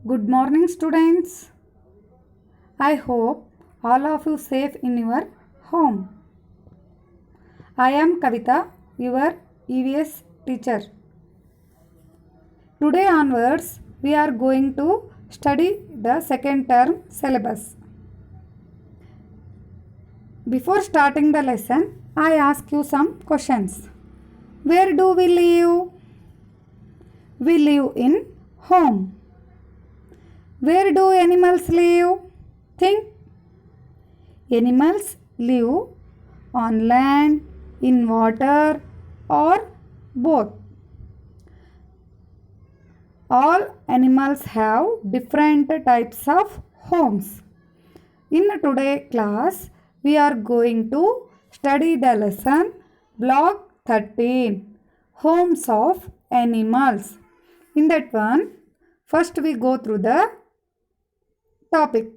Good morning, students. I hope all of you safe in your home. I am Kavita, your EVS teacher. Today onwards, we are going to study the second term syllabus. Before starting the lesson, I ask you some questions. Where do we live? We live in home. Where do animals live? Think. Animals live on land, in water, or both. All animals have different types of homes. In today's class, we are going to study the lesson Block 13 Homes of Animals. In that one, first we go through the topic,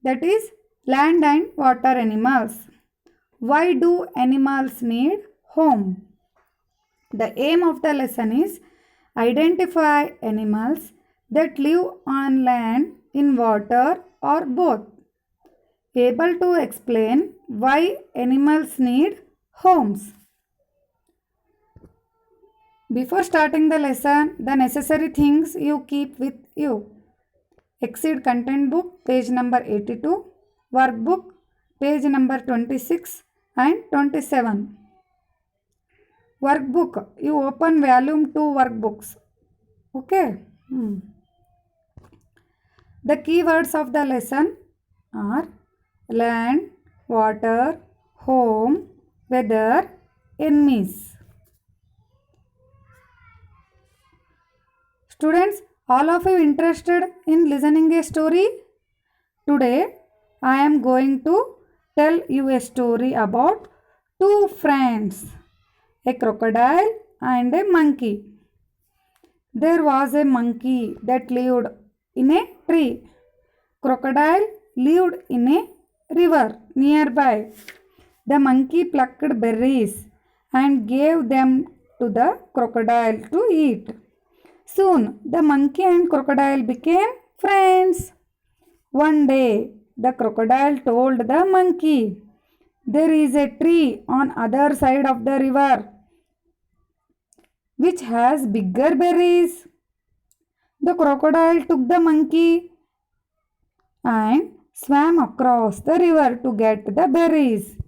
that is land and water animals. Why do animals need home? The aim of the lesson is identify animals that live on land, in water, or both. Able to explain why animals need homes. Before starting the lesson, the necessary things you keep with you. Exceed content book, page number 82, workbook, page number 26 and 27. Workbook, you open volume 2 workbooks. Okay. The keywords of the lesson are land, water, home, weather, enemies. Students, all of you interested in listening a story? Today, I am going to tell you a story about two friends, a crocodile and a monkey. There was a monkey that lived in a tree. Crocodile lived in a river nearby. The monkey plucked berries and gave them to the crocodile to eat. Soon, the monkey and crocodile became friends. One day, the crocodile told the monkey, "There is a tree on other side of the river which has bigger berries." The crocodile took the monkey and swam across the river to get the berries.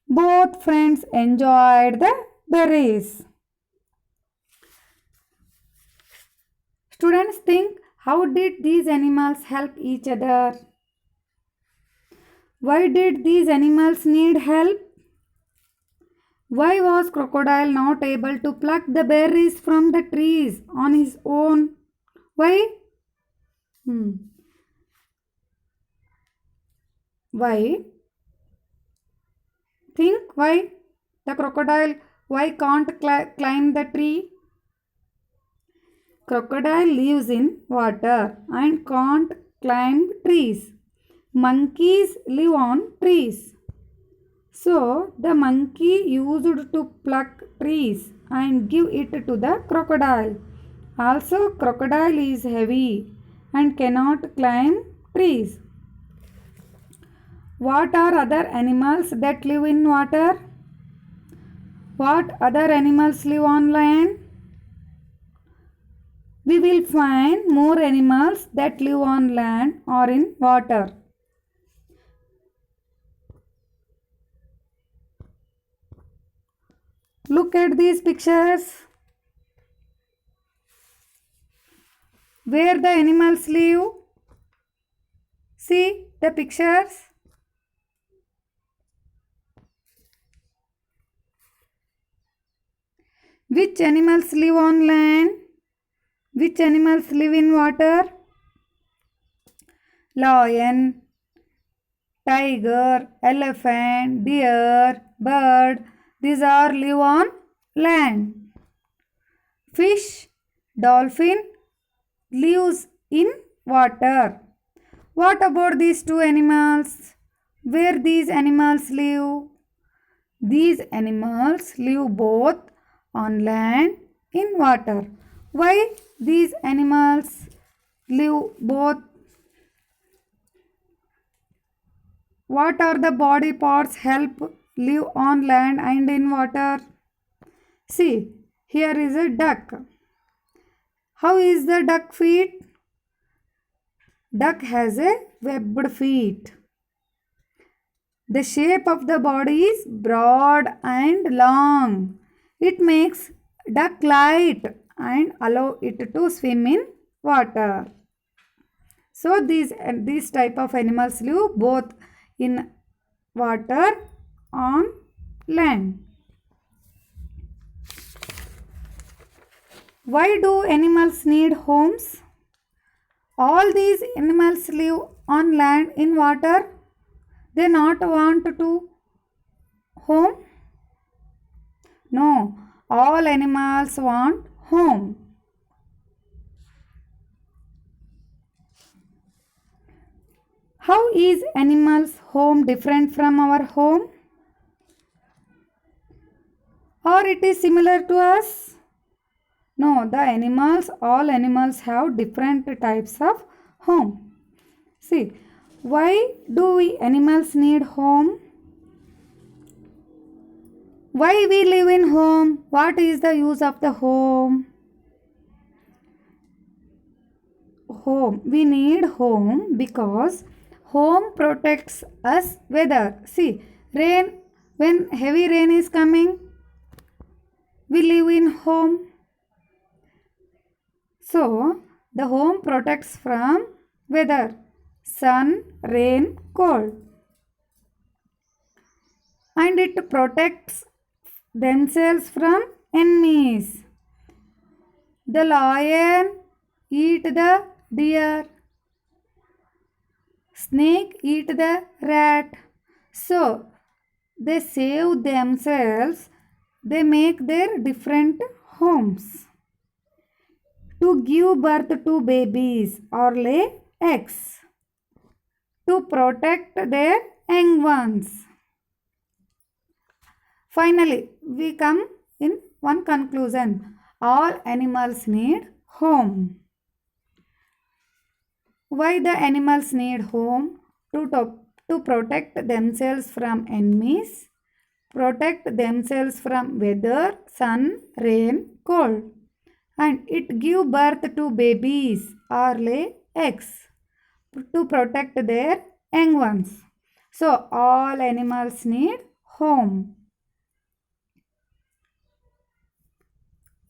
Both friends enjoyed the berries. Students, think, how did these animals help each other? Why did these animals need help? Why was crocodile not able to pluck the berries from the trees on his own? Why? Why? Think, why? The crocodile, why can't climb the tree? Crocodile lives in water and can't climb trees. Monkeys live on trees. So the monkey used to pluck trees and give it to the crocodile. Also, crocodile is heavy and cannot climb trees. What are other animals that live in water? What other animals live on land? We will find more animals that live on land or in water. Look at these pictures. Where the animals live? See the pictures. Which animals live on land? Which animals live in water? Lion, tiger, elephant, deer, bird. These are live on land. Fish, dolphin lives in water. What about these two animals? Where these animals live? These animals live both on land, in water. Why these animals live both? What are the body parts help live on land and in water? See, here is a duck. How is the duck feet? Duck has a webbed feet. The shape of the body is broad and long. It makes duck light and allow it to swim in water. So these type of animals live both in water on land. Why do animals need homes? All these animals live on land in water. They not want to home? No, all animals want home. How is animals' home different from our home? Or it is similar to us? No, all animals have different types of home. See, why do we animals need home? Why we live in home? What is the use of the home? Home. We need home because home protects us weather. See, rain, when heavy rain is coming, we live in home. So, the home protects from weather, sun, rain, cold. And it protects themselves from enemies. The lion eat the deer. Snake eat the rat. So, they save themselves. They make their different homes. To give birth to babies or lay eggs. To protect their young ones. Finally, we come in one conclusion. All animals need home. Why the animals need home? To protect themselves from enemies, protect themselves from weather, sun, rain, cold. And it give birth to babies or lay eggs to protect their young ones. So all animals need home.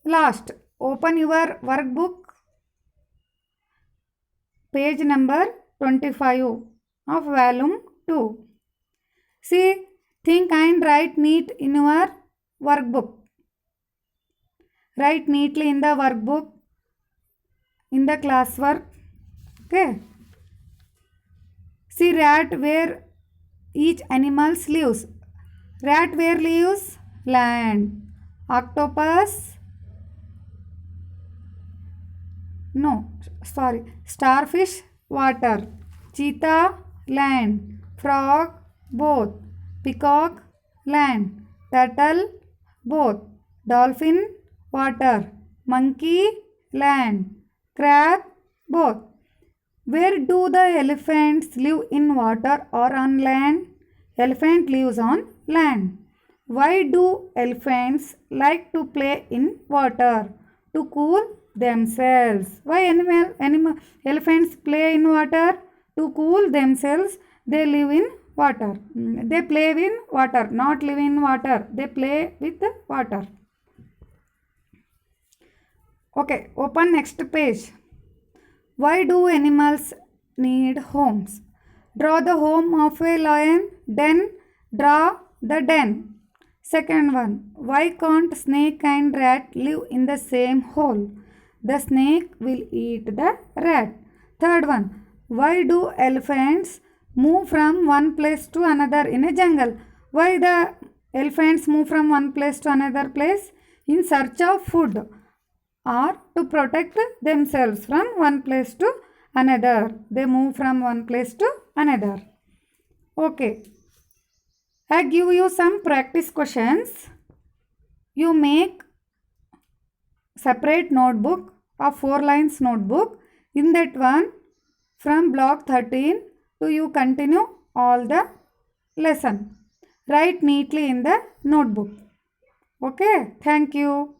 Last, open your workbook, page number 25 of volume 2. See, think and write neat in your workbook. Write neatly in the workbook, in the classwork. Okay. See rat where each animal lives. Rat where lives? Land. Octopus? No, sorry. Starfish, water. Cheetah, land. Frog, both. Peacock, land. Turtle, both. Dolphin, water. Monkey, land. Crab, both. Where do the elephants live, in water or on land? Elephant lives on land. Why do elephants like to play in water? To cool themselves. Why elephants play in water? To cool themselves. They live in water. They play in water, not live in water. They play with water. Okay, open next page. Why do animals need homes? Draw the home of a lion, then draw the den. Second one, why can't snake and rat live in the same hole? The snake will eat the rat. Third one, why do elephants move from one place to another in a jungle? Why the elephants move from one place to another place? In search of food or to protect themselves from one place to another. They move from one place to another. Okay. I give you some practice questions. You make separate notebook of 4 lines notebook. In that one, from block 13 to you continue all the lesson. Write neatly in the notebook. Okay, thank you.